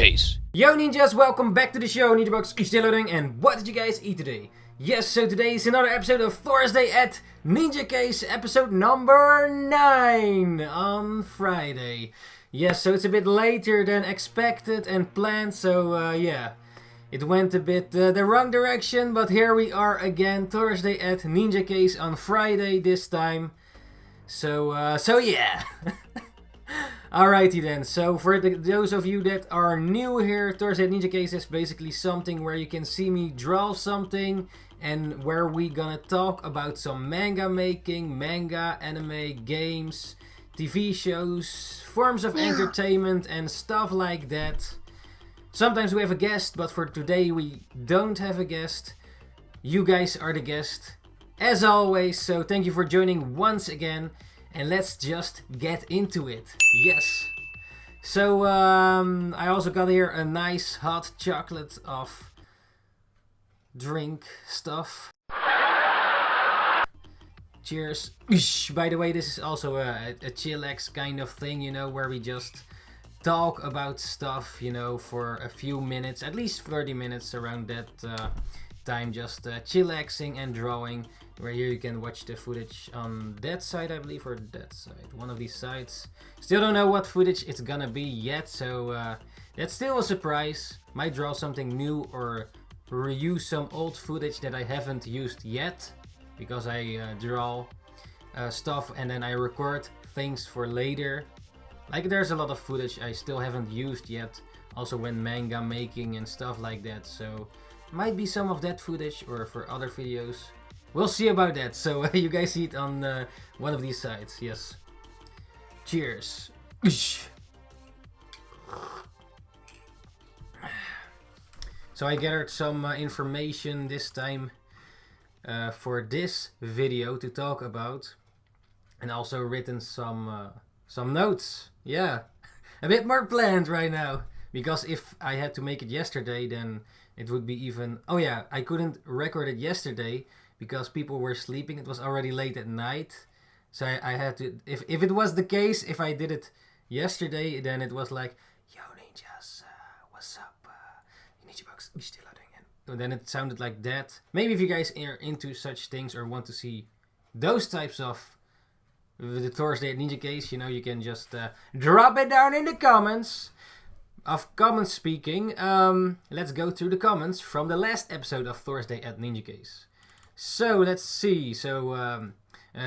Ninjakees. Yo ninjas, welcome back to the show. NINJABOX is still loading, and what did you guys eat today? Yes, so today is another episode of Thorsday at Ninjakees, episode number 9 on Friday. Yes, so it's a bit later than expected and planned, so yeah. It went a bit the wrong direction, but here we are again, Thorsday at Ninjakees on Friday this time. So yeah. Alrighty then, so for those of you that are new here, Thorsday at Ninjakees is basically something where you can see me draw something and where we gonna talk about some manga making, manga, anime, games, TV shows, forms of entertainment and stuff like that. Sometimes we have a guest, but for today we don't have a guest. You guys are the guest, as always, so thank you for joining once again. And let's just get into it. Yes. So I also got here a nice hot chocolate of drink stuff. Cheers. By the way, this is also a chillax kind of thing, you know, where we just talk about stuff, you know, for a few minutes, at least 30 minutes around that time, just chillaxing and drawing. Where here you can watch the footage on that side, I believe, or that side. One of these sides. Still don't know what footage it's gonna be yet, so that's still a surprise. Might draw something new or reuse some old footage that I haven't used yet. Because I draw stuff and then I record things for later. Like there's a lot of footage I still haven't used yet. Also when manga making and stuff like that. So might be some of that footage or for other videos. We'll see about that, so you guys see it on one of these sides, yes. Cheers. So I gathered some information this time for this video to talk about. And also written some notes, yeah. A bit more planned right now. Because if I had to make it yesterday, then it would be even... Oh yeah, I couldn't record it yesterday. Because people were sleeping, it was already late at night. So I had to, if it was the case, if I did it yesterday, then it was like, yo ninjas, what's up? NINJABOX is still loading. And then it sounded like that. Maybe if you guys are into such things or want to see those types of the Thorsday at Ninjakees, you know, you can just drop it down in the comments. Of comments speaking, let's go through the comments from the last episode of Thorsday at Ninjakees. So let's see. So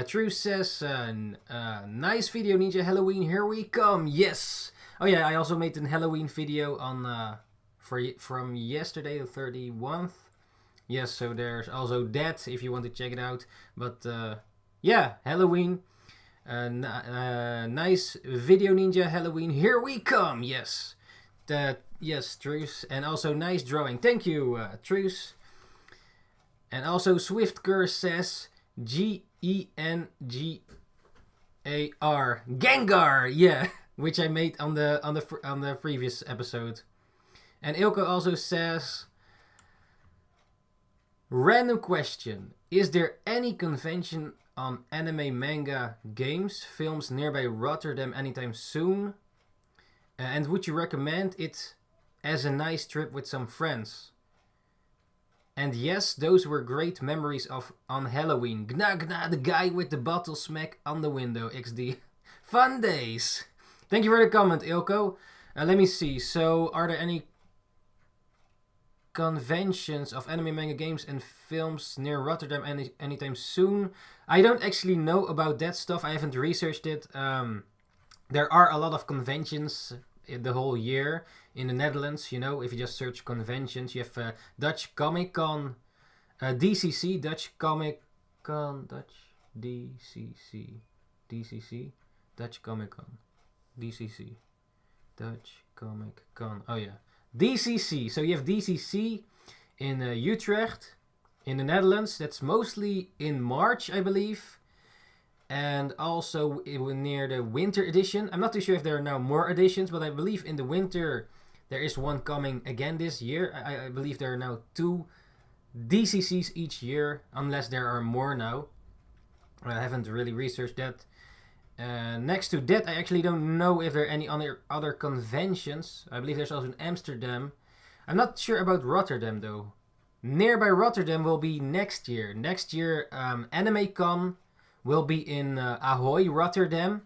True says, nice video Ninja Halloween, here we come. Yes. Oh yeah, I also made a Halloween video on from yesterday, the 31st. Yes, so there's also that if you want to check it out. But yeah, Halloween. Nice video Ninja Halloween, here we come. Yes. Yes, Truce. And also nice drawing. Thank you, Truce. And also Swiftcur says Gengar, Gengar, yeah, which I made on the previous episode. And Ilko also says, random question: is there any convention on anime, manga, games, films nearby Rotterdam anytime soon? And would you recommend it as a nice trip with some friends? And yes, those were great memories on Halloween. Gna gna, the guy with the bottle smack on the window. XD. Fun days. Thank you for the comment, Ilko. Let me see. So, are there any conventions of anime, manga, games and films near Rotterdam anytime soon? I don't actually know about that stuff. I haven't researched it. There are a lot of conventions the whole year in the Netherlands, you know. If you just search conventions, you have Dutch Comic Con, DCC, Dutch Comic Con, Dutch DCC, Dutch Comic Con, DCC, Dutch Comic Con. Oh yeah, DCC. So you have DCC in Utrecht, in the Netherlands. That's mostly in March, I believe. And also near the winter edition. I'm not too sure if there are now more editions, but I believe in the winter there is one coming again this year. I believe there are now 2 DCCs each year, unless there are more now. I haven't really researched that. Next to that, I actually don't know if there are any other conventions. I believe there's also in Amsterdam. I'm not sure about Rotterdam though. Nearby Rotterdam will be next year. Next year, AnimeCon will be in Ahoy, Rotterdam.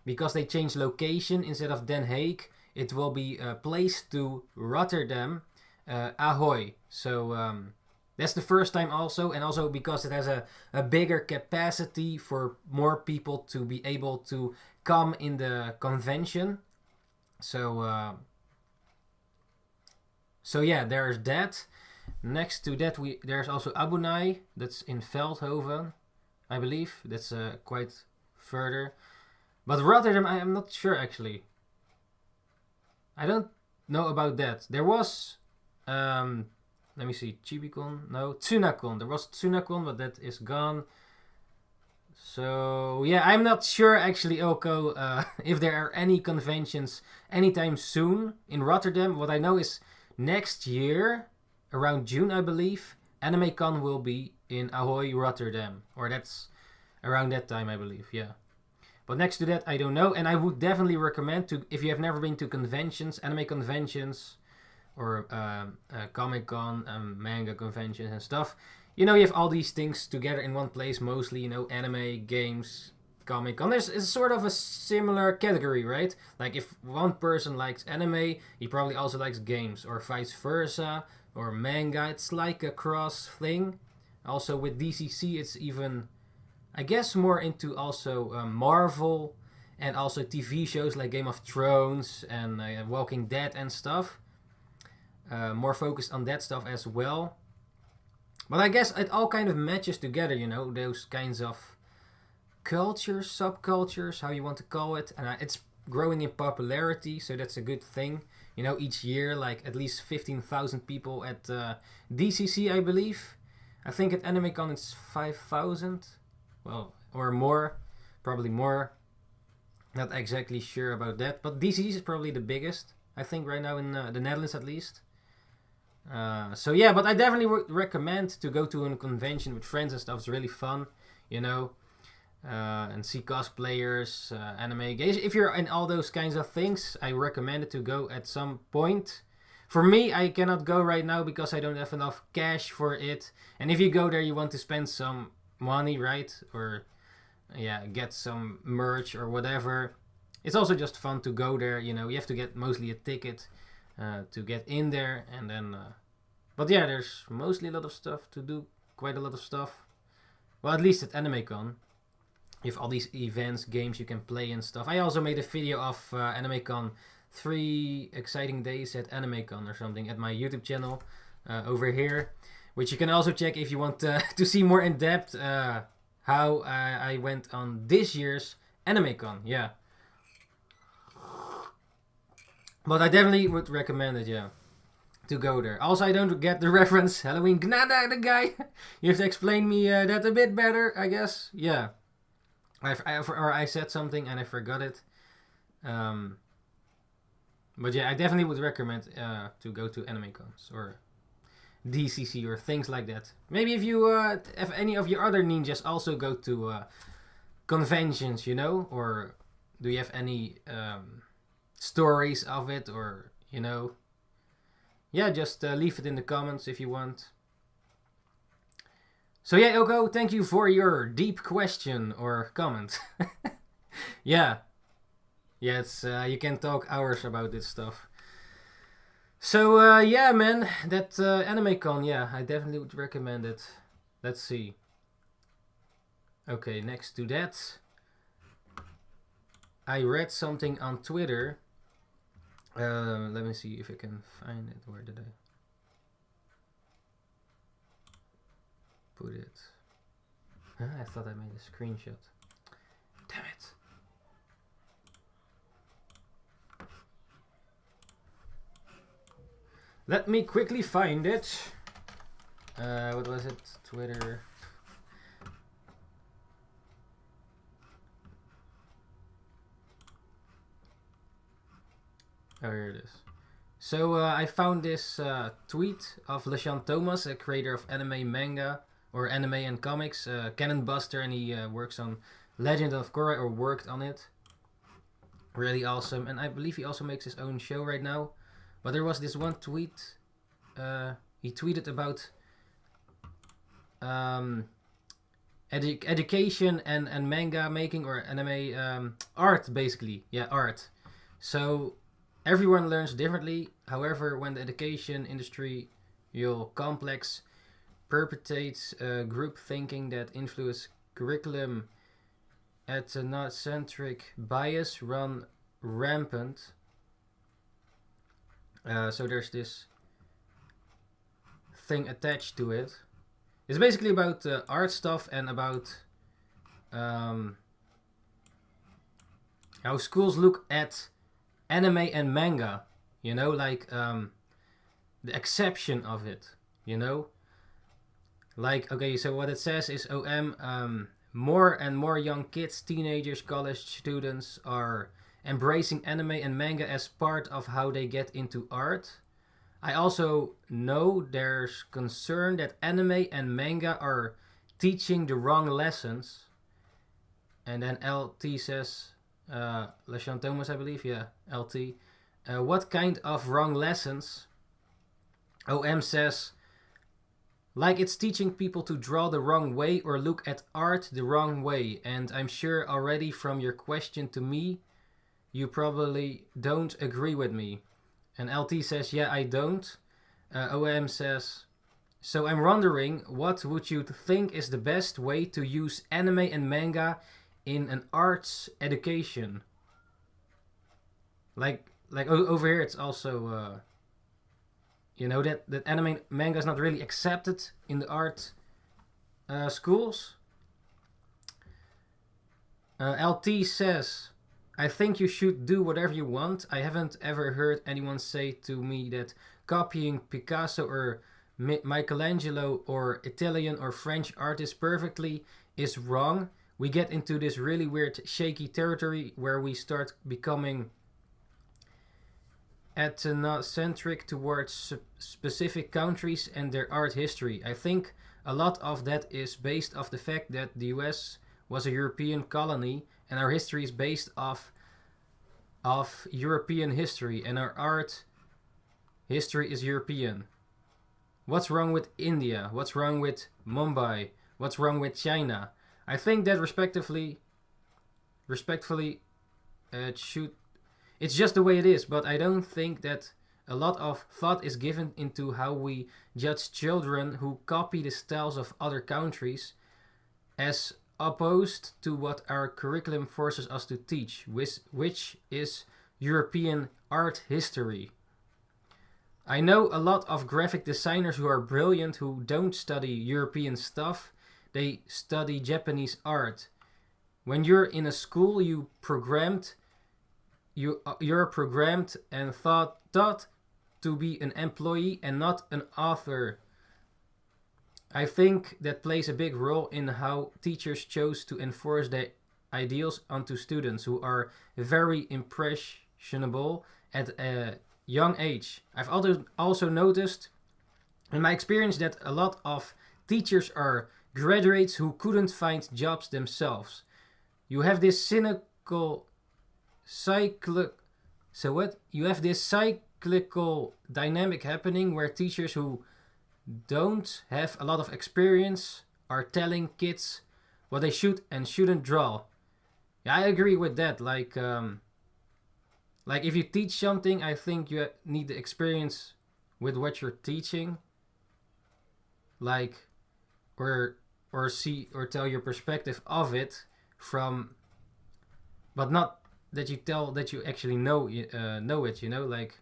Because they changed location instead of Den Haag. It will be placed to Rotterdam, Ahoy. So that's the first time also. And also because it has a bigger capacity for more people to be able to come in the convention. So yeah, there's that. Next to that, there's also Abunai. That's in Veldhoven, I believe. That's quite further. But Rotterdam, I am not sure actually. I don't know about that. There was, let me see, Chibicon? No, Tsunacon. There was Tsunacon, but that is gone. So yeah, I'm not sure actually, Oko, if there are any conventions anytime soon in Rotterdam. What I know is next year, around June, I believe, AnimeCon will be in Ahoy, Rotterdam. Or that's around that time, I believe, yeah. But next to that, I don't know. And I would definitely recommend to, if you have never been to conventions, anime conventions, or Comic-Con, manga conventions and stuff. You know, you have all these things together in one place, mostly, you know, anime, games, Comic-Con. It's sort of a similar category, right? Like, if one person likes anime, he probably also likes games, or vice versa, or manga. It's like a cross thing. Also, with DCC, it's even, I guess, more into also Marvel, and also TV shows like Game of Thrones and Walking Dead and stuff. More focused on that stuff as well. But I guess it all kind of matches together, you know, those kinds of cultures, subcultures, how you want to call it. And it's growing in popularity, so that's a good thing. You know, each year, like at least 15,000 people at DCC, I believe. I think at AnimeCon it's 5,000. Well, or more. Probably more. Not exactly sure about that. But DCC is probably the biggest, I think, right now in the Netherlands at least. So yeah, but I definitely would recommend to go to a convention with friends and stuff. It's really fun, you know, and see cosplayers, anime games. If you're in all those kinds of things, I recommend it to go at some point. For me, I cannot go right now because I don't have enough cash for it. And if you go there, you want to spend some money, right? Or yeah, get some merch or whatever. It's also just fun to go there, you know. You have to get mostly a ticket to get in there, and then but yeah, there's mostly a lot of stuff to do, quite a lot of stuff. Well, at least at AnimeCon you have all these events, games you can play and stuff. I also made a video of AnimeCon 3 exciting days at AnimeCon or something at my YouTube channel over here, which you can also check if you want to see more in depth how I went on this year's AnimeCon. Yeah, but I definitely would recommend it, yeah, to go there. Also, I don't get the reference. Halloween Gnada, the guy. You have to explain me that a bit better, I guess. Yeah. I said something and I forgot it. But yeah, I definitely would recommend to go to AnimeCons or DCC or things like that. Maybe if you have any of your other ninjas also go to conventions, you know? Or do you have any stories of it, or you know, yeah, just leave it in the comments if you want. So yeah, Ilko, thank you for your deep question or comment. yeah, it's you can talk hours about this stuff. So yeah, man, that AnimeCon, yeah, I definitely would recommend it. Let's see. Okay, next to that, I read something on Twitter. Let me see if I can find it. Where did I put it? I thought I made a screenshot. Damn it. Let me quickly find it. What was it? Twitter. Oh, here it is. So I found this tweet of Lesean Thomas, a creator of anime, manga, or anime and comics, Canon Buster, and he works on Legend of Korra or worked on it. Really awesome. And I believe he also makes his own show right now. But there was this one tweet. He tweeted about education and manga making or anime art, basically. Yeah, art. So everyone learns differently. However, when the education industry complex perpetuates group thinking that influence curriculum ethnocentric bias run rampant. So there's this thing attached to it. It's basically about art stuff and about how schools look at anime and manga. You know, like the exception of it. You know, like, okay, so what it says is more and more young kids, teenagers, college students are embracing anime and manga as part of how they get into art. I also know there's concern that anime and manga are teaching the wrong lessons. And then LT says, Lesean Thomas, I believe, yeah, LT. What kind of wrong lessons? OM says, like it's teaching people to draw the wrong way or look at art the wrong way. And I'm sure already from your question to me, you probably don't agree with me. And LT says, yeah, I don't. OM says, so I'm wondering, what would you think is the best way to use anime and manga in an arts education? Like over here, it's also... you know, that anime manga is not really accepted in the art schools. LT says, I think you should do whatever you want. I haven't ever heard anyone say to me that copying Picasso or Michelangelo or Italian or French artists perfectly is wrong. We get into this really weird shaky territory where we start becoming ethnocentric towards specific countries and their art history. I think a lot of that is based off the fact that the US was a European colony and our history is based off European history and our art history is European. What's wrong with India? What's wrong with Mumbai? What's wrong with China? I think that respectfully it's just the way it is, but I don't think that a lot of thought is given into how we judge children who copy the styles of other countries as opposed to what our curriculum forces us to teach, which is European art history. I know a lot of graphic designers who are brilliant who don't study European stuff, they study Japanese art. When you're in a school, you're programmed and taught to be an employee and not an author. I think that plays a big role in how teachers chose to enforce their ideals onto students who are very impressionable at a young age. I've also noticed in my experience that a lot of teachers are graduates who couldn't find jobs themselves. You have this cyclical dynamic happening where teachers who don't have a lot of experience are telling kids what they should and shouldn't draw. Yeah, I agree with that. Like if you teach something, I think you need the experience with what you're teaching. Like, or see or tell your perspective of it from, but not that you tell that you actually know it. You know, like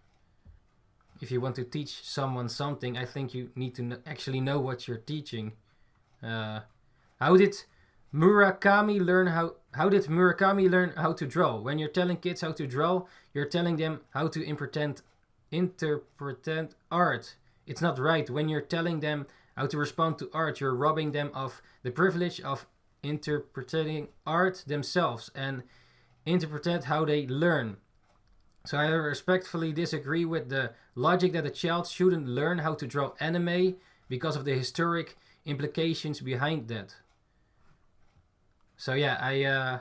if you want to teach someone something, I think you need to actually know what you're teaching. How did Murakami learn how to draw? When you're telling kids how to draw, you're telling them how to interpret art. It's not right. When you're telling them how to respond to art, you're robbing them of the privilege of interpreting art themselves and interpret how they learn. So I respectfully disagree with the logic that a child shouldn't learn how to draw anime because of the historic implications behind that. So yeah, I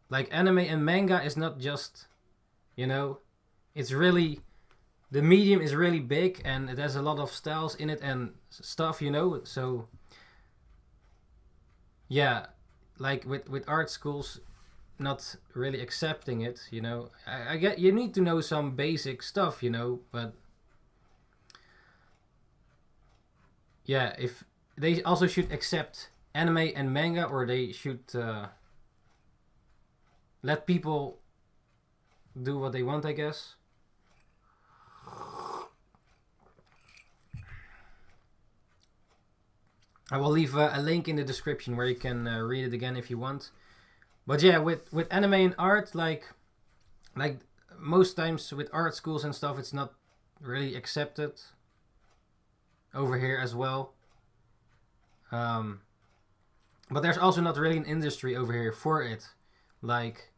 like anime and manga is not just, you know, it's really, the medium is really big and it has a lot of styles in it and stuff, you know. So yeah, like with art schools not really accepting it, you know. I get you need to know some basic stuff, you know, but yeah, if they also should accept anime and manga, or they should let people do what they want, I guess. I will leave a link in the description where you can read it again if you want. But yeah, with anime and art, like most times with art schools and stuff, it's not really accepted over here as well. But there's also not really an industry over here for it. Like,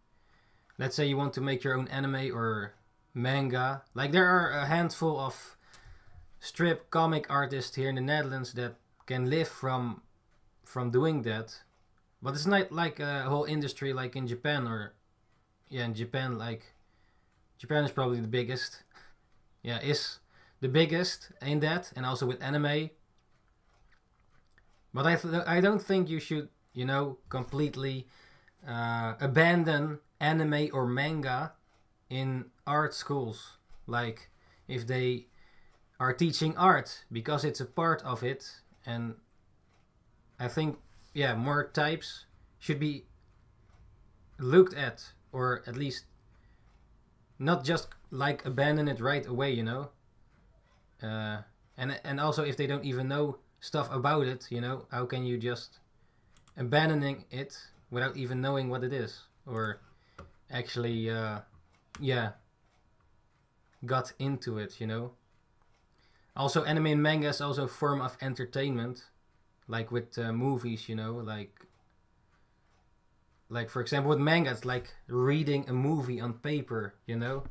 let's say you want to make your own anime or manga. Like, there are a handful of strip comic artists here in the Netherlands that can live from doing that. But it's not like a whole industry like in Japan, or yeah, in Japan, like Japan is probably the biggest. Yeah, is the biggest in that, and also with anime. But I don't think you should, you know, completely abandon anime or manga in art schools. Like, if they are teaching art, because it's a part of it, and I think, yeah, more types should be looked at, or at least not just like abandon it right away, you know. And also, if they don't even know stuff about it, you know, how can you just abandoning it without even knowing what it is, or actually yeah, got into it, you know. Also, anime and manga is also a form of entertainment, like with movies, you know, like for example with manga, it's like reading a movie on paper, you know.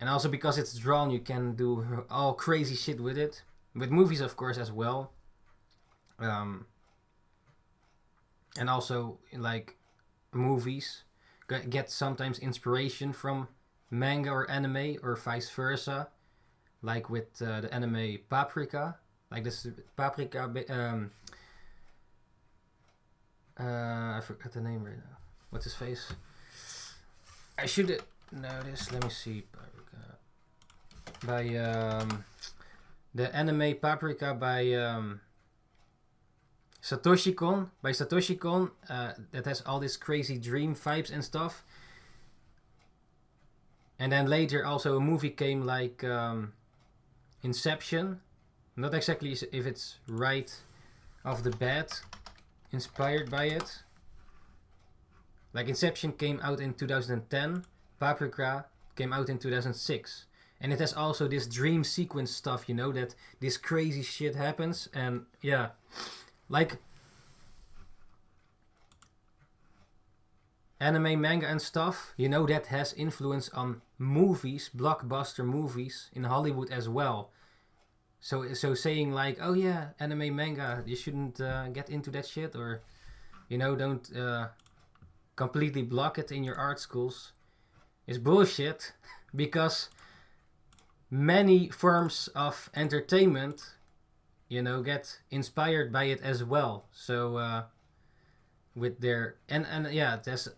And also because it's drawn, you can do all crazy shit with it. With movies, of course, as well. And also, like, movies get sometimes inspiration from manga or anime, or vice versa. Like with the anime Paprika. Like this Paprika... I forgot the name right now. What's his face? I should know this. Let me see. Paprika. By the anime Paprika by Satoshi Kon. By Satoshi Kon, that has all this crazy dream vibes and stuff. And then later also a movie came like Inception. Not exactly if it's right off the bat inspired by it. Like Inception came out in 2010. Paprika came out in 2006. And it has also this dream sequence stuff, you know, that this crazy shit happens. And yeah, like anime, manga and stuff, you know, that has influence on movies, blockbuster movies in Hollywood as well. So saying like, oh yeah, anime, manga, you shouldn't get into that shit, or, you know, don't completely block it in your art schools, is bullshit. Because many forms of entertainment, you know, get inspired by it as well. So with their and yeah, there's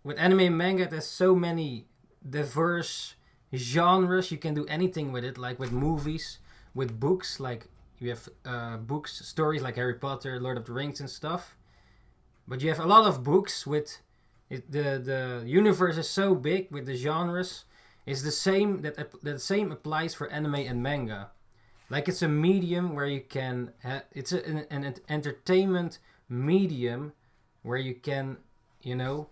with anime and manga, there's so many diverse genres. You can do anything with it. Like with movies, with books, like you have books, stories like Harry Potter, Lord of the Rings and stuff. But you have a lot of books with it, the universe is so big with the genres. It's the same the same applies for anime and manga. Like it's a medium where you can it's an entertainment medium where you can, you know,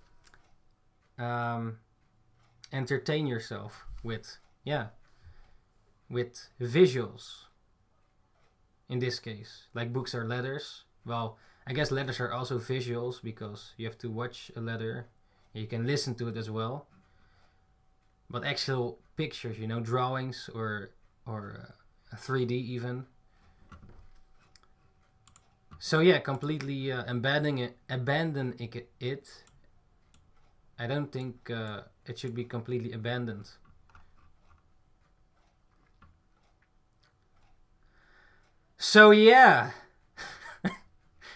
entertain yourself with, yeah, with visuals. In this case, like books are letters. Well, I guess letters are also visuals because you have to watch a letter. You can listen to it as well. But actual pictures, you know, drawings or 3D even. So yeah, completely abandon it. I don't think it should be completely abandoned. So yeah,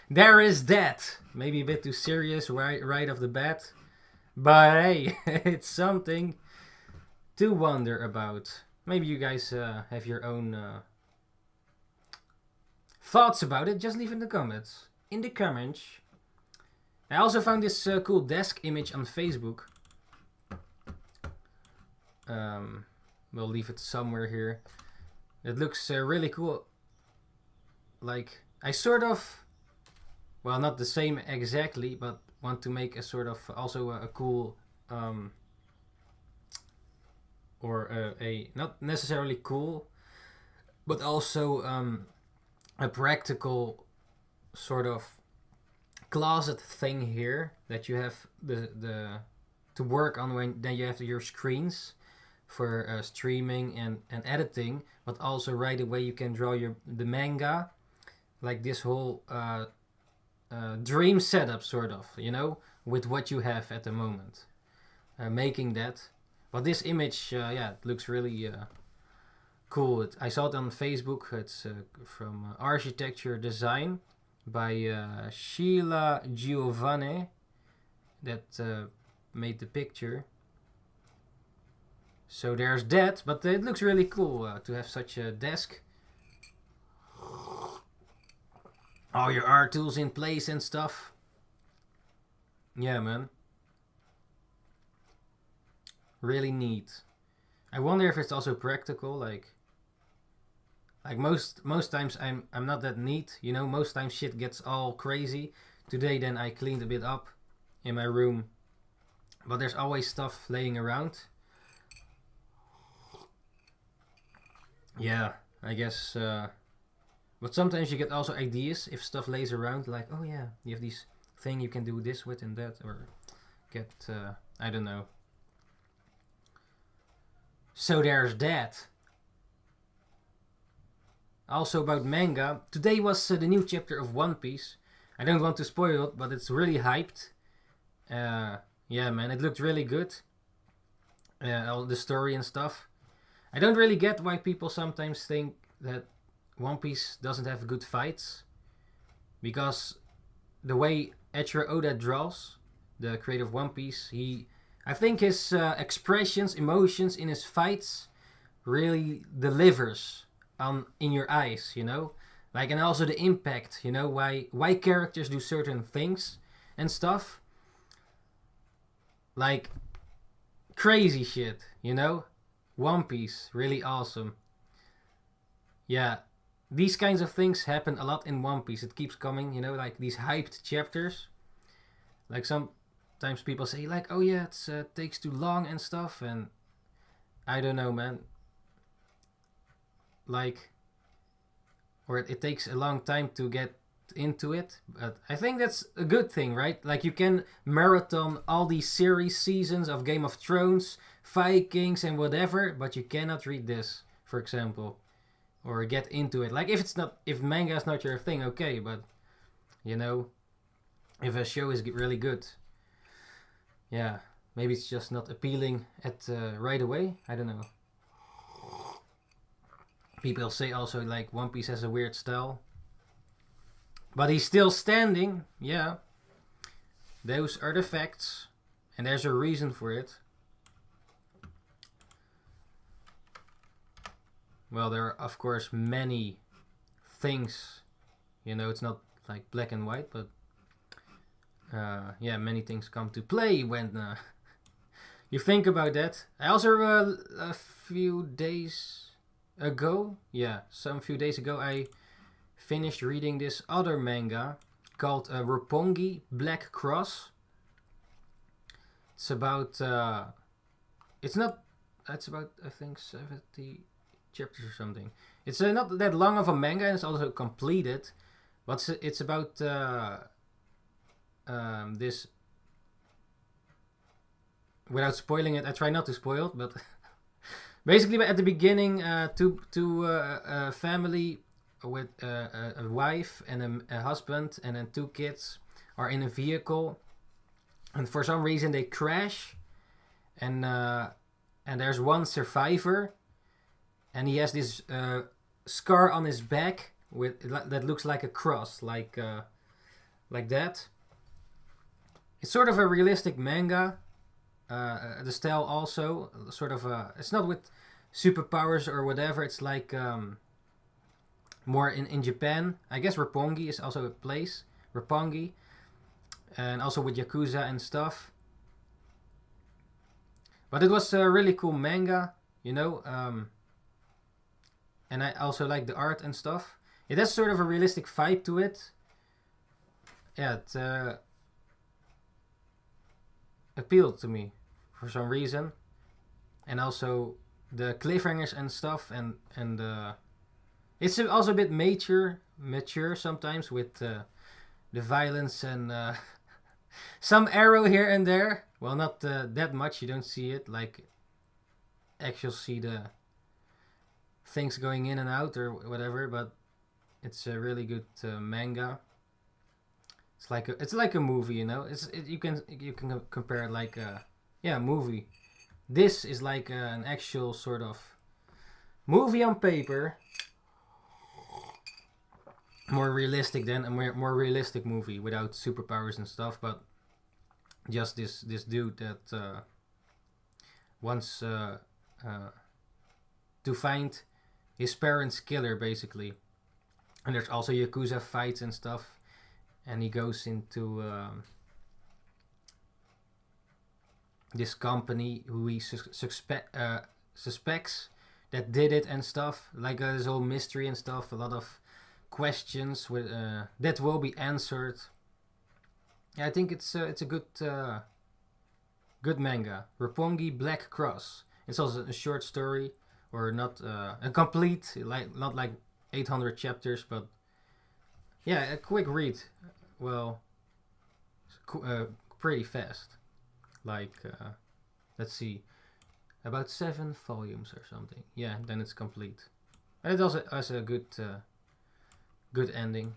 there is that. Maybe a bit too serious right off the bat, but hey, it's something to wonder about. Maybe you guys have your own thoughts about it. Just leave in the comments. In the comments. I also found this cool desk image on Facebook. We'll leave it somewhere here. It looks really cool. Like, I sort of, well, not the same exactly, but want to make a sort of also a cool, or a not necessarily cool, but also a practical sort of closet thing here that you have the to work on when then you have your screens for streaming and editing, but also right away you can draw the manga, like this whole dream setup sort of, you know, with what you have at the moment, making that. But this image, yeah, it looks really cool. I saw it on Facebook. It's from Architecture Design by Sheila Giovanni that made the picture. So there's that, but it looks really cool to have such a desk. All your art tools in place and stuff. Yeah, man. Really neat. I wonder if it's also practical, like most times I'm not that neat, you know. Most times shit gets all crazy. Today then I cleaned a bit up in my room, but there's always stuff laying around. Yeah, I guess. But sometimes you get also ideas if stuff lays around, like, oh yeah, you have this thing you can do this with and that, or get I don't know. So there's that. Also about manga, today was the new chapter of One Piece. I don't want to spoil it, but it's really hyped. Yeah, man, it looked really good. All the story and stuff. I don't really get why people sometimes think that One Piece doesn't have good fights, because the way Eiichiro Oda draws, the creator of One Piece, I think his expressions, emotions in his fights really delivers in your eyes, you know, like, and also the impact, you know, why characters do certain things and stuff, like crazy shit, you know. One Piece, really awesome. Yeah, these kinds of things happen a lot in One Piece. It keeps coming, you know, like these hyped chapters. Like sometimes people say, like, oh yeah, it takes too long and stuff, and I don't know, man. Like, or it takes a long time to get into it, but I think that's a good thing, right? Like, you can marathon all these seasons of Game of Thrones, Vikings, and whatever, but you cannot read this, for example, or get into it. Like, if manga is not your thing, okay, but you know, if a show is really good, yeah, maybe it's just not appealing at right away. I don't know. People say also, like, One Piece has a weird style, but he's still standing. Yeah, those are the facts, and there's a reason for it. Well, there are of course many things, you know, it's not like black and white, but yeah, many things come to play when you think about that. I also a few days ago, I finished reading this other manga called Roppongi Black Cross. It's about it's about, I think, 70 chapters or something. It's not that long of a manga, and it's also completed, but it's about this. Without spoiling it, I try not to spoil it, but basically at the beginning, two family with a wife and a husband and then 2 kids are in a vehicle, and for some reason they crash, and there's one survivor, and he has this scar on his back that looks like a cross, like that. It's sort of a realistic manga. The style also sort of it's not with superpowers or whatever. It's like more in Japan. I guess Roppongi is also a place. Roppongi, and also with Yakuza and stuff. But it was a really cool manga, you know. And I also like the art and stuff. It has sort of a realistic vibe to it. Yeah, it appealed to me for some reason. And also the cliffhangers and stuff, and it's also a bit mature sometimes with the violence and some arrow here and there. Well, not that much, you don't see it, like actually see the things going in and out or whatever, but it's a really good manga. It's like a movie, you know. You can compare it like a movie. This is like an actual sort of movie on paper, more realistic than a more realistic movie without superpowers and stuff, but just this dude that wants to find his parents' killer, basically. And there's also Yakuza fights and stuff, and he goes into this company who he suspects that did it and stuff, like this whole mystery and stuff, a lot of questions with that will be answered. Yeah, I think it's a good manga. Roppongi Black Cross. It's also a short story, or not a complete, not like 800 chapters, but yeah, a quick read. Well, pretty fast. Like let's see, about 7 volumes or something. Yeah, then it's complete. And it also has a good ending.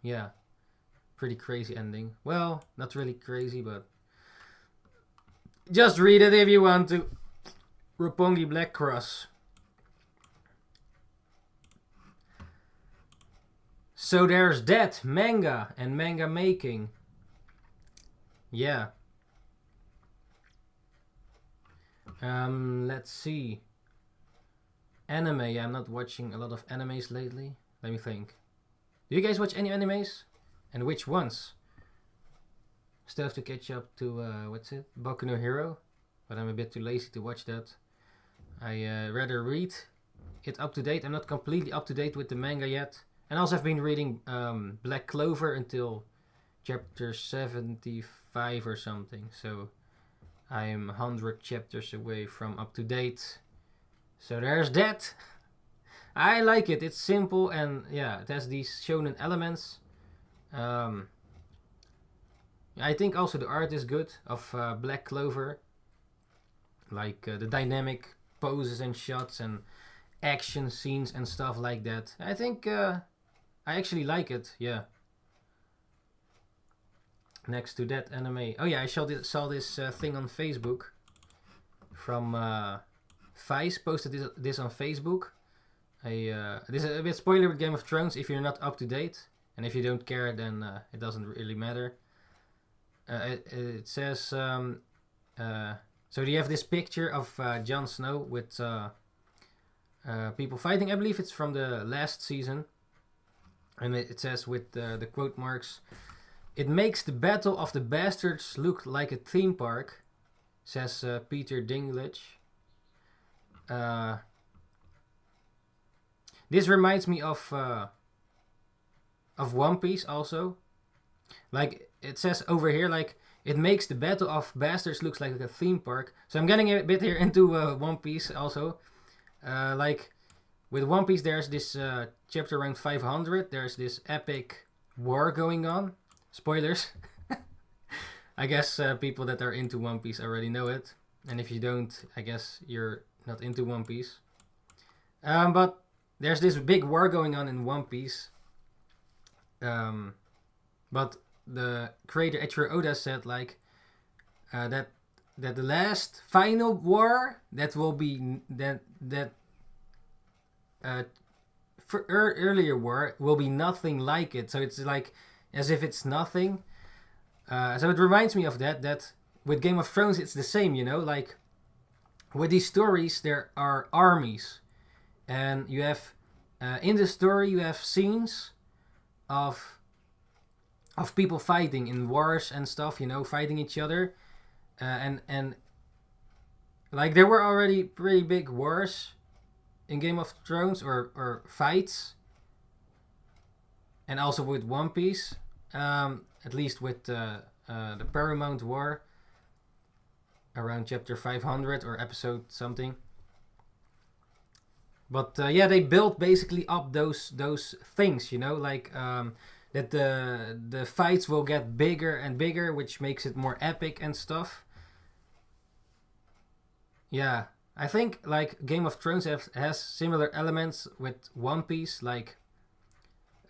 Yeah, pretty crazy ending. Well, not really crazy, but just read it if you want to. Roppongi Black Cross. So there's that manga and manga making. Yeah. Let's see. Anime. Yeah, I'm not watching a lot of animes lately. Let me think. Do you guys watch any animes? And which ones? Still have to catch up to, what's it? Boku no Hero. But I'm a bit too lazy to watch that. I rather read it up to date. I'm not completely up to date with the manga yet. And also I've been reading Black Clover until chapter 75 or something. So I'm 100 chapters away from up to date. So there's that. I like it. It's simple and yeah, it has these shonen elements. I think also the art is good of Black Clover. Like the dynamic poses and shots and action scenes and stuff like that. I think I actually like it, yeah. Next to that anime. Oh yeah, I saw this thing on Facebook from Vice posted this on Facebook. This is a bit spoiler with Game of Thrones if you're not up to date. And if you don't care, then it doesn't really matter. It says... so you have this picture of Jon Snow with people fighting. I believe it's from the last season. And it says with the quote marks... It makes the Battle of the Bastards look like a theme park, says Peter Dinklage. This reminds me of One Piece also. Like it says over here, like it makes the Battle of Bastards looks like a theme park. So I'm getting a bit here into One Piece also. Like with One Piece, there's this chapter around 500. There's this epic war going on. Spoilers. I guess people that are into One Piece already know it. And if you don't, I guess you're not into One Piece. But there's this big war going on in One Piece. But the creator Eiichiro Oda said like that the last final war that will be earlier war will be nothing like it. So it's like as if it's nothing. So it reminds me of that with Game of Thrones it's the same, you know, like with these stories there are armies, and you have in the story you have scenes of people fighting in wars and stuff, you know, fighting each other, and like there were already pretty big wars in Game of Thrones or fights, and also with One Piece, at least with the Paramount War around chapter 500 or episode something. But yeah, they built basically up those things, you know, like that the fights will get bigger and bigger, which makes it more epic and stuff. Yeah, I think like Game of Thrones has similar elements with One Piece, like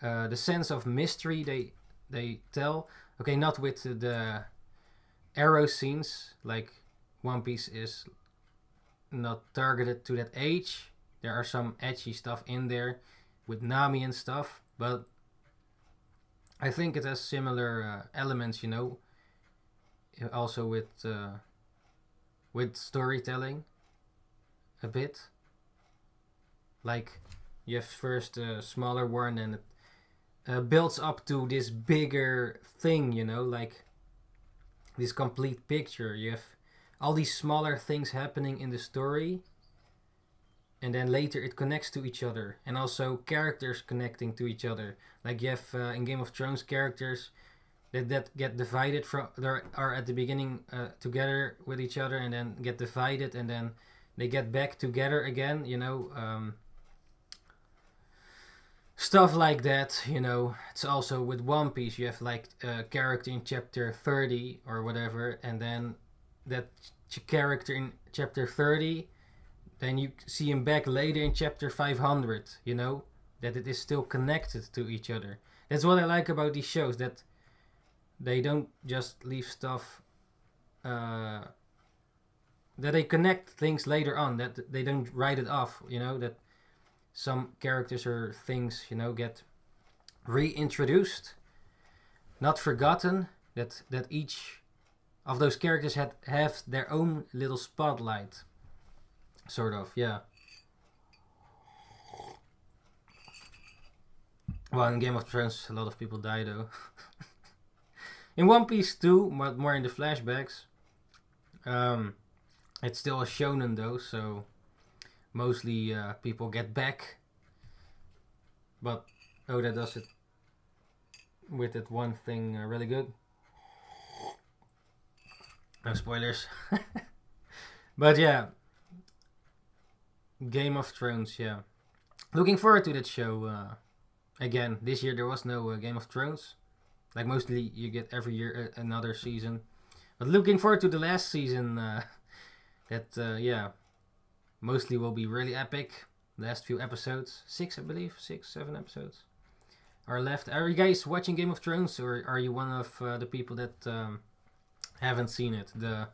the sense of mystery they tell. Okay, not with the arrow scenes, like One Piece is not targeted to that age. There are some edgy stuff in there with Nami and stuff, but I think it has similar elements, you know, also with storytelling a bit. Like you have first a smaller one and it builds up to this bigger thing, you know, like this complete picture. You have all these smaller things happening in the story, and then later it connects to each other, and also characters connecting to each other. Like you have in Game of Thrones characters that get divided from, they are at the beginning together with each other and then get divided and then they get back together again, you know, stuff like that, you know. It's also with One Piece, you have like a character in chapter 30 or whatever, and then that character in chapter 30, then you see him back later in chapter 500, you know, that it is still connected to each other. That's what I like about these shows, that they don't just leave stuff, that they connect things later on, that they don't write it off, you know, that some characters or things, you know, get reintroduced, not forgotten, that each of those characters have their own little spotlight, sort of, yeah. Well, in Game of Thrones, a lot of people die, though. In One Piece too, but more in the flashbacks. It's still a shonen, though, so mostly people get back. But Oda does it with that one thing really good. No spoilers. But yeah, Game of Thrones, yeah. Looking forward to that show. Again, this year there was no Game of Thrones. Like mostly you get every year another season. But looking forward to the last season. That, yeah, mostly will be really epic. Last few episodes. 6, I believe. 6, 7 episodes are left. Are you guys watching Game of Thrones? Or are you one of the people that haven't seen it? The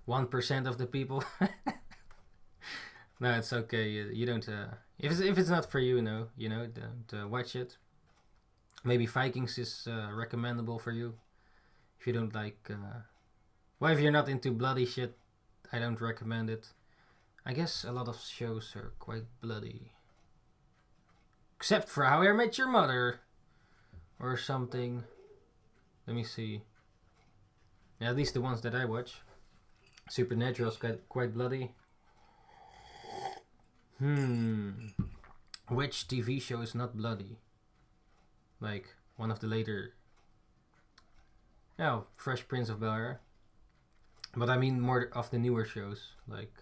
1% of the people? No, it's okay. You don't... if it's not for you, no, you know, don't watch it. Maybe Vikings is recommendable for you. If you don't like... well, if you're not into bloody shit, I don't recommend it. I guess a lot of shows are quite bloody. Except for How I Met Your Mother. Or something. Let me see. Yeah, at least the ones that I watch. Supernatural's quite bloody. Which TV show is not bloody? Like, one of the later... Oh, Fresh Prince of Bel-Air. But I mean more of the newer shows. Like,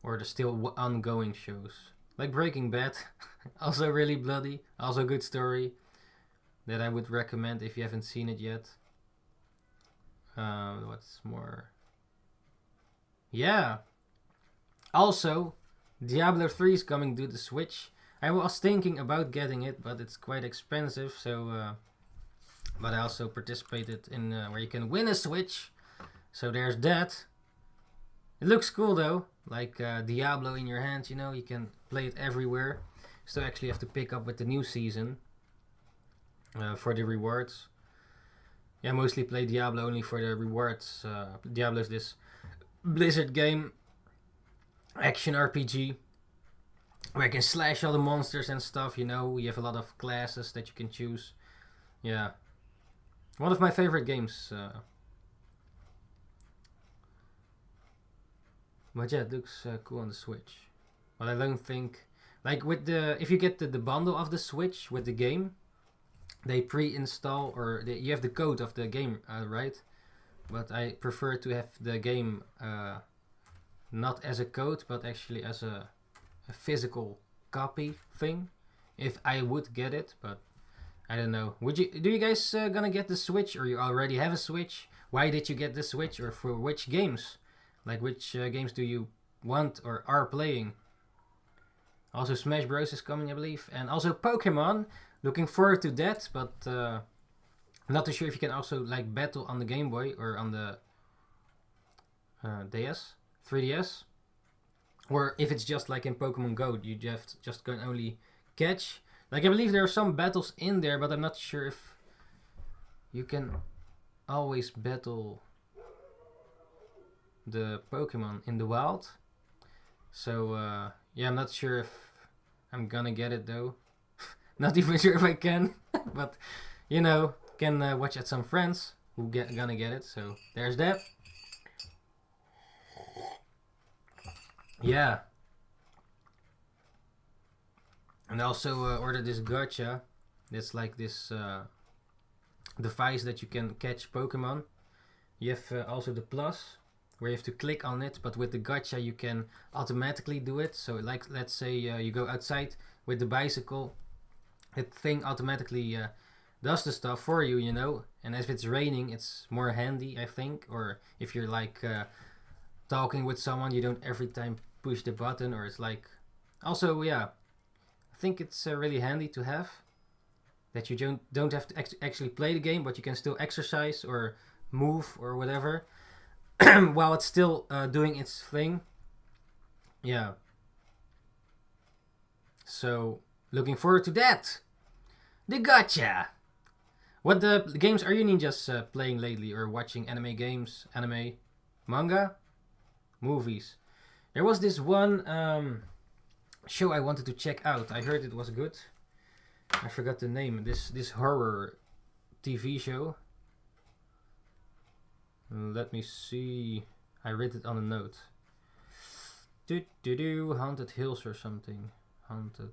or the still ongoing shows. Like Breaking Bad. Also really bloody. Also good story. That I would recommend if you haven't seen it yet. What's more? Yeah. Also, Diablo 3 is coming to the Switch. I was thinking about getting it, but it's quite expensive. So, but I also participated in where you can win a Switch. So there's that. It looks cool though, like Diablo in your hand. You know, you can play it everywhere. Still actually have to pick up with the new season for the rewards. Yeah, mostly play Diablo only for the rewards. Diablo is this Blizzard game, action RPG, where you can slash all the monsters and stuff, you know. You have a lot of classes that you can choose. Yeah. One of my favorite games. But yeah, it looks cool on the Switch. But I don't think... Like with the... If you get the bundle of the Switch with the game, they pre-install, or you have the code of the game, right? But I prefer to have the game not as a code, but actually as a physical copy thing. If I would get it, but I don't know. Do you guys gonna get the Switch, or you already have a Switch? Why did you get the Switch, or for which games? Like which games do you want or are playing? Also Smash Bros is coming, I believe, and also Pokemon. Looking forward to that, but I'm not too sure if you can also like battle on the Game Boy or on the DS, 3DS, or if it's just like in Pokemon Go, you just can only catch. Like I believe there are some battles in there, but I'm not sure if you can always battle the Pokemon in the wild. So yeah, I'm not sure if I'm gonna get it though. Not even sure if I can, but you know, can watch at some friends who gonna get it. So there's that. Yeah. And also ordered this gacha. It's like this device that you can catch Pokemon. You have also the plus, where you have to click on it, but with the gacha you can automatically do it. So like let's say you go outside with the bicycle, that thing automatically does the stuff for you, you know. And if it's raining, it's more handy, I think. Or if you're like talking with someone, you don't every time push the button. Or it's like, also, yeah, I think it's really handy to have, that you don't have to actually play the game, but you can still exercise or move or whatever while it's still doing its thing. Yeah. So looking forward to that. The gacha. What the games are you ninjas playing lately, or watching? Anime games, anime, manga, movies. There was this one show I wanted to check out. I heard it was good. I forgot the name. This horror TV show. Let me see. I read it on a note. Haunted Hills or something. Haunted.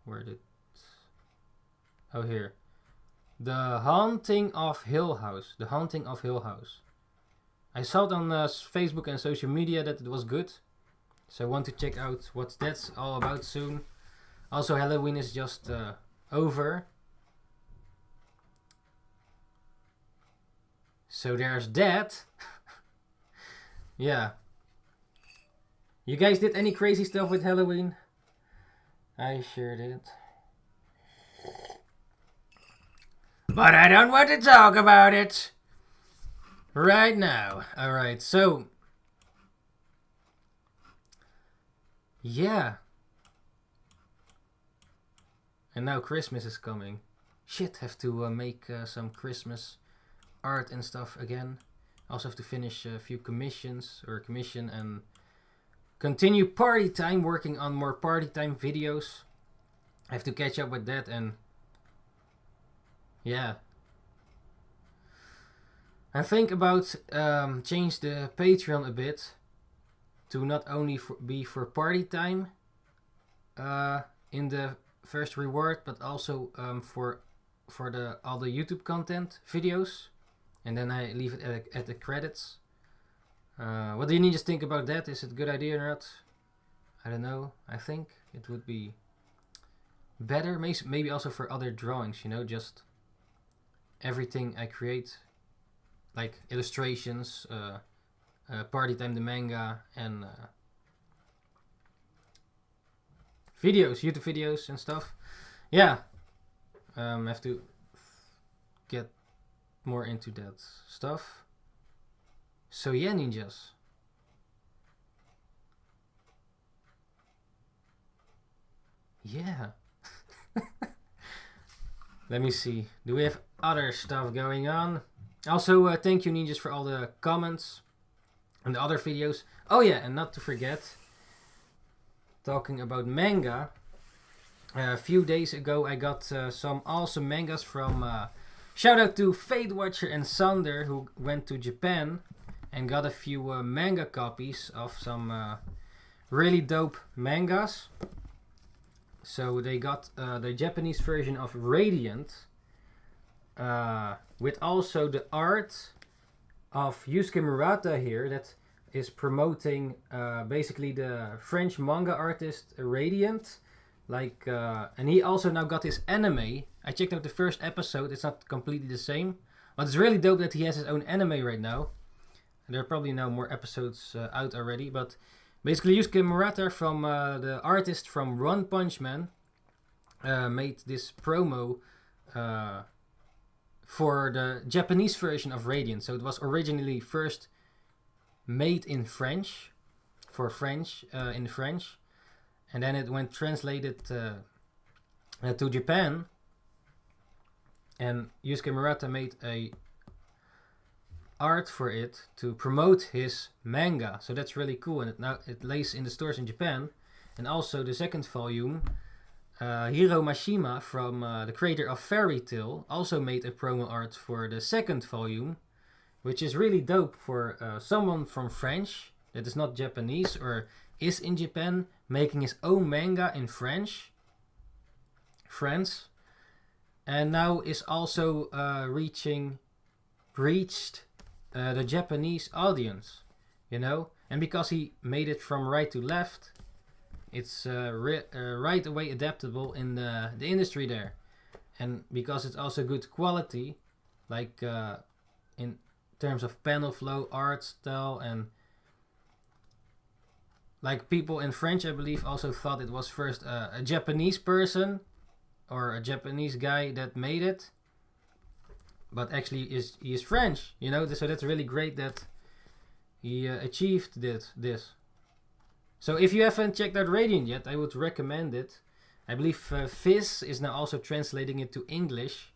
Where did... Oh, here. The Haunting of Hill House. The Haunting of Hill House. I saw it on Facebook and social media that it was good. So I want to check out what that's all about soon. Also, Halloween is just over. So there's that. Yeah. You guys did any crazy stuff with Halloween? I sure did. But I don't want to talk about it right now. Alright, so... yeah. And now Christmas is coming. Shit, have to make some Christmas art and stuff again. Also have to finish a few commission and continue party time, working on more party time videos. I have to catch up with that, and yeah. I think about change the Patreon a bit to not only be for party time in the first reward, but also for all the YouTube content videos, and then I leave it at the credits. What do you just think about that? Is it a good idea or not? I don't know. I think it would be better, maybe also for other drawings, you know, just everything I create, like illustrations, Party Time the Manga, and videos, YouTube videos and stuff. Yeah, have to get more into that stuff. So yeah, ninjas. Yeah. Let me see. Do we have other stuff going on? Also, thank you ninjas for all the comments and the other videos. Oh yeah, and not to forget, talking about manga, a few days ago I got some awesome mangas from, shout out to Fadewatcher and Sander, who went to Japan and got a few manga copies of some really dope mangas. So they got the Japanese version of Radiant, with also the art of Yusuke Murata here, that is promoting basically the French manga artist Radiant. Like, and he also now got his anime. I checked out the first episode. It's not completely the same, but it's really dope that he has his own anime right now. There are probably now more episodes out already, but basically Yusuke Murata, from the artist from One Punch Man, made this promo for the Japanese version of Radiant. So it was originally first made in French, for French, in French, and then it went translated to Japan, and Yusuke Murata made a art for it to promote his manga. So that's really cool, and it lays in the stores in Japan. And also the second volume, Hiro Mashima, from the creator of Fairy Tail, also made a promo art for the second volume, which is really dope for someone from French that is not Japanese or is in Japan, making his own manga in French, France, and now is also reached the Japanese audience, you know. And because he made it from right to left, it's right away adaptable in the industry there. And because it's also good quality, like in terms of panel flow, art style, and like people in French, I believe, also thought it was first a Japanese person or a Japanese guy that made it, but actually he is French, you know. So that's really great that he achieved this. So if you haven't checked out Radiant yet, I would recommend it. I believe Fizz is now also translating it to English.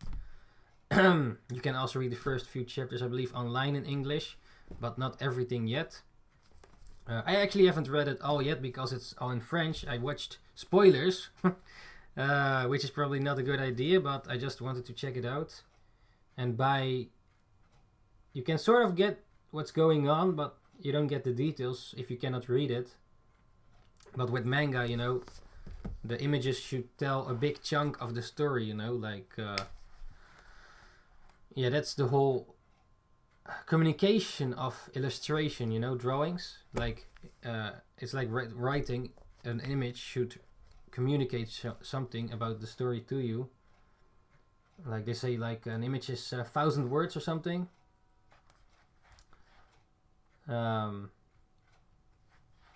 You can also read the first few chapters, I believe, online in English, but not everything yet. I actually haven't read it all yet because it's all in French. I watched spoilers, which is probably not a good idea, but I just wanted to check it out. And you can sort of get what's going on, but you don't get the details if you cannot read it. But with manga, you know, the images should tell a big chunk of the story, you know, like, yeah, that's the whole communication of illustration, you know, drawings. Like, it's like writing. An image should communicate something about the story to you. Like they say, like an image is 1,000 words or something.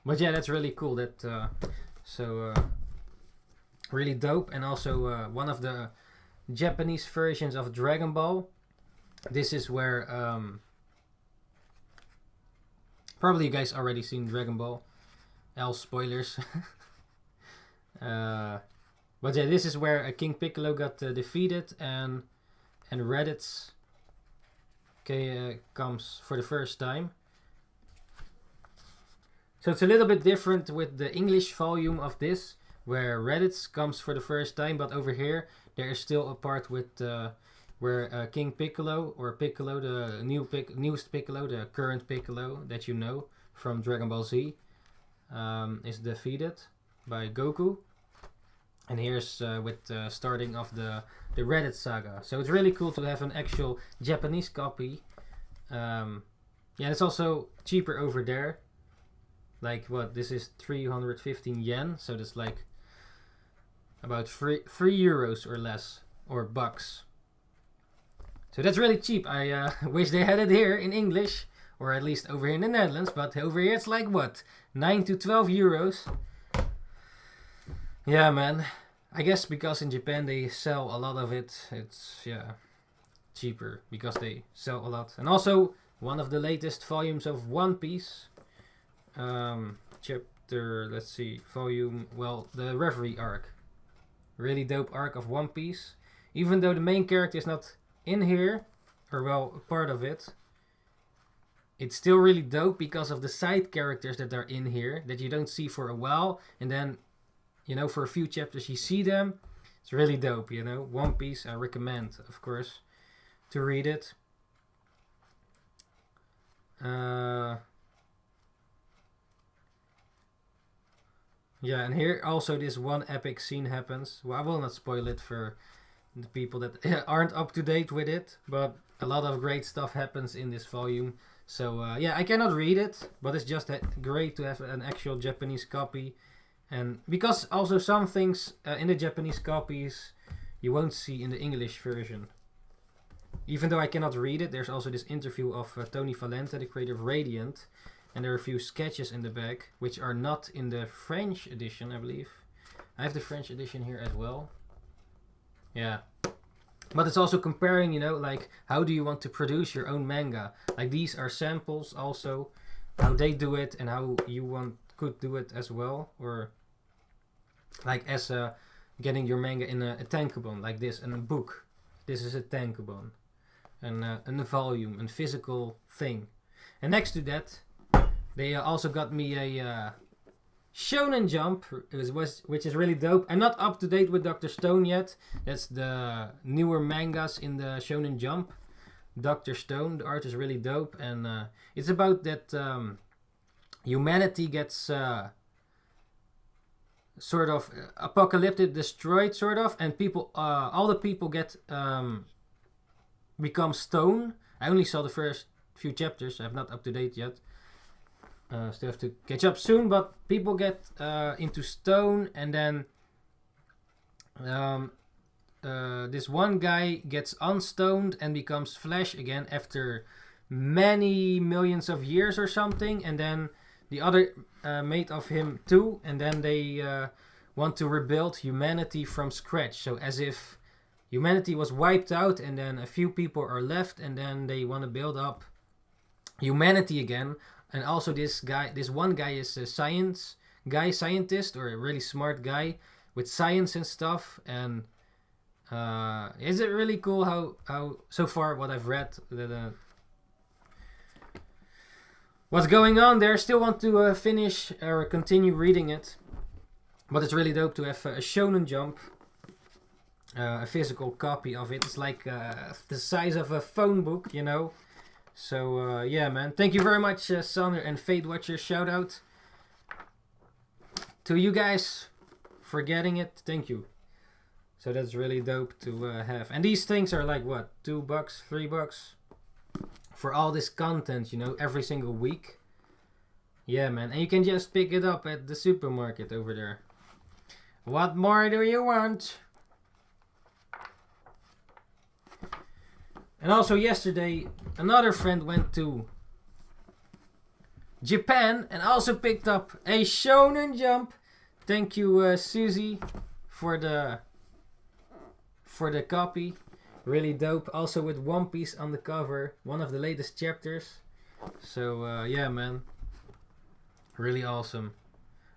But yeah, that's really cool. That really dope. And also one of the Japanese versions of Dragon Ball. This is where probably you guys already seen Dragon Ball. Else spoilers. But yeah, this is where King Piccolo got defeated, and Raditz comes for the first time. So it's a little bit different with the English volume of this, where Raditz comes for the first time, but over here there is still a part with where King Piccolo, or Piccolo, the newest Piccolo, the current Piccolo that you know from Dragon Ball Z, is defeated by Goku. And here's with the starting of the Reddit saga. So it's really cool to have an actual Japanese copy. Yeah, it's also cheaper over there. Like, what, this is 315 yen, so that's like about 3 euros or less, or bucks. So that's really cheap. I wish they had it here in English, or at least over here in the Netherlands, but over here it's like what, 9 to 12 euros. Yeah, man. I guess because in Japan they sell a lot of it, it's, yeah, cheaper because they sell a lot. And also one of the latest volumes of One Piece, chapter, let's see, volume, well, the Reverie arc. Really dope arc of One Piece. Even though the main character is not in here, or well, part of it, it's still really dope because of the side characters that are in here that you don't see for a while, and then, you know, for a few chapters you see them. It's really dope, you know. One Piece, I recommend, of course, to read it. Yeah, and here also this one epic scene happens. Well, I will not spoil it for the people that aren't up to date with it, but a lot of great stuff happens in this volume. So yeah, I cannot read it, but it's just great to have an actual Japanese copy. And because also some things in the Japanese copies you won't see in the English version. Even though I cannot read it, there's also this interview of Tony Valente, the creator of Radiant. And there are a few sketches in the back, which are not in the French edition, I believe. I have the French edition here as well. Yeah. But it's also comparing, you know, like, how do you want to produce your own manga? Like, these are samples also, how they do it and how you could do it as well. Or, like, as getting your manga in a tankobon, like this, in a book. This is a tankobon. And a volume, a physical thing. And next to that, they also got me a Shonen Jump, which is really dope. I'm not up to date with Dr. Stone yet. That's the newer mangas in the Shonen Jump. Dr. Stone, the art is really dope. And it's about that humanity gets sort of apocalyptic, destroyed, sort of. And people, all the people get become stone. I only saw the first few chapters. I'm not up to date yet. Still have to catch up soon, but people get into stone, and then this one guy gets unstoned and becomes flesh again after many millions of years or something, and then the other made of him too, and then they want to rebuild humanity from scratch. So as if humanity was wiped out and then a few people are left, and then they want to build up humanity again. And also this one guy is a scientist, or a really smart guy with science and stuff. And is it really cool how so far what I've read, that what's going on there. Still want to finish or continue reading it. But it's really dope to have a Shonen Jump, a physical copy of it. It's like the size of a phone book, you know. So, yeah, man. Thank you very much, Sander and Fadewatcher. Shout out to you guys for getting it. Thank you. So that's really dope to have. And these things are like, what, $2, $3 for all this content, you know, every single week. Yeah, man. And you can just pick it up at the supermarket over there. What more do you want? And also yesterday, another friend went to Japan and also picked up a Shonen Jump. Thank you, Susie, for the copy. Really dope. Also with One Piece on the cover. One of the latest chapters. So, yeah, man. Really awesome.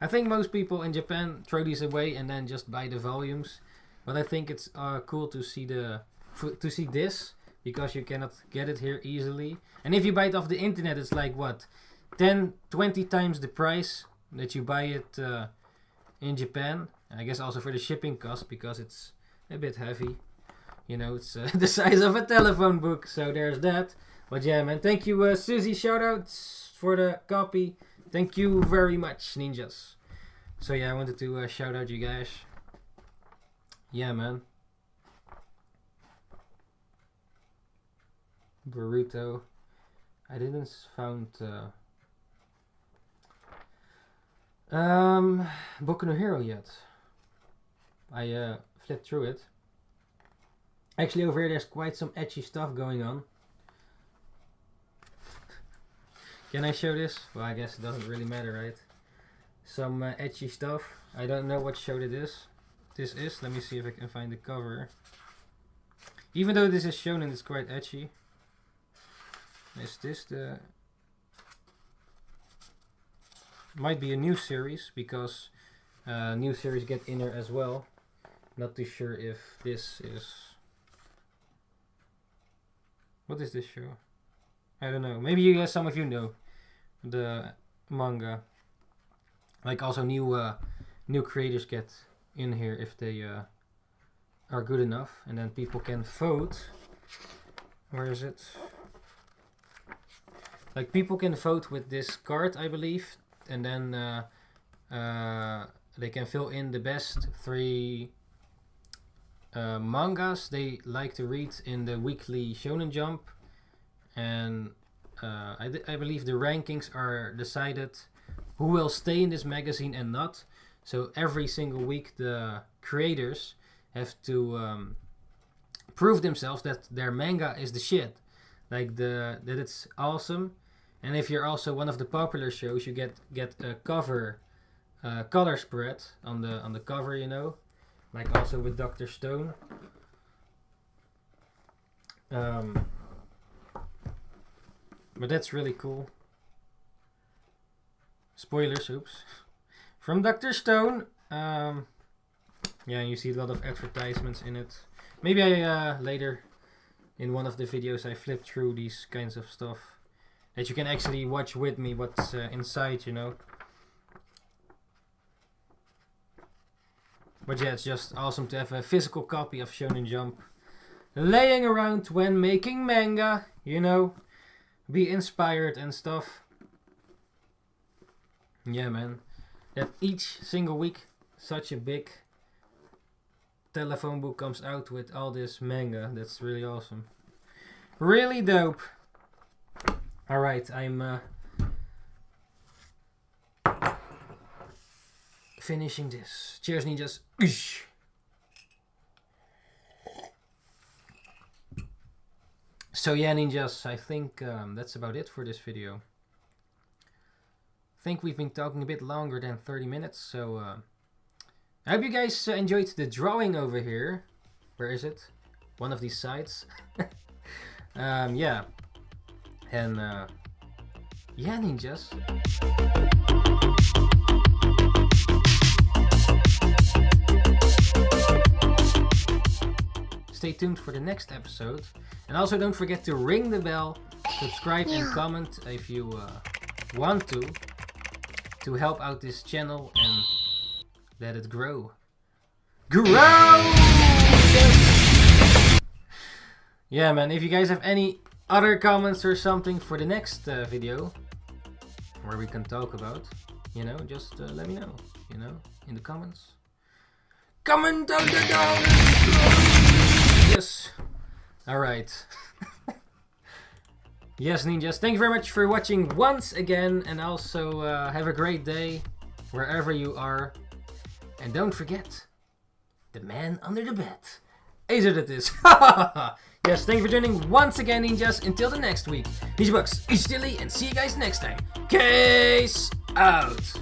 I think most people in Japan throw these away and then just buy the volumes. But I think it's cool to see this. Because you cannot get it here easily. And if you buy it off the internet, it's like what? 10, 20 times the price that you buy it in Japan. And I guess also for the shipping cost, because it's a bit heavy. You know, it's the size of a telephone book. So there's that. But yeah, man. Thank you, Susie. Shoutouts for the copy. Thank you very much, ninjas. So yeah, I wanted to shout out you guys. Yeah, man. Boruto. I didn't found Boku no Hero yet. I flipped through it. Actually, over here there's quite some edgy stuff going on. Can I show this? Well, I guess it doesn't really matter, right? Some edgy stuff. I don't know what show this is. Let me see if I can find the cover. Even though this is shonen, it's quite edgy. Is this the... Might be a new series, because new series get in there as well. Not too sure if this is... What is this show? I don't know. Maybe you guys, some of you know the manga. Like also new creators get in here if they are good enough, and then people can vote. Where is it? Like people can vote with this card, I believe, and then they can fill in the best 3 mangas they like to read in the weekly Shonen Jump, and I believe the rankings are decided who will stay in this magazine and not. So every single week the creators have to prove themselves that their manga is the shit, like that it's awesome. And if you're also one of the popular shows, you get a cover color spread on the cover, you know, like also with Dr. Stone. But that's really cool. Spoilers, oops. From Dr. Stone. Yeah, you see a lot of advertisements in it. Maybe I later in one of the videos I flip through these kinds of stuff that you can actually watch with me what's inside, you know. But yeah, it's just awesome to have a physical copy of Shonen Jump laying around when making manga, you know. Be inspired and stuff. Yeah, man. That each single week such a big telephone book comes out with all this manga. That's really awesome. Really dope. Alright, I'm finishing this. Cheers, ninjas. Ishhhh. So yeah, ninjas, I think that's about it for this video. I think we've been talking a bit longer than 30 minutes, so I hope you guys enjoyed the drawing over here. Where is it? One of these sides. Yeah. And yeah, ninjas. Stay tuned for the next episode. And also don't forget to ring the bell, subscribe and comment if you want to help out this channel and let it grow. Yeah, man, if you guys have any other comments or something for the next video where we can talk about, you know, just let me know, you know, in the comments. Comment down down. Yes. Alright. Yes, ninjas, thank you very much for watching once again, and also have a great day wherever you are. And don't forget, the man under the bed. Is it it is? Yes, thank you for joining once again, ninjas. Until the next week, NINJABOX, Ishhhh, and see you guys next time. Case out!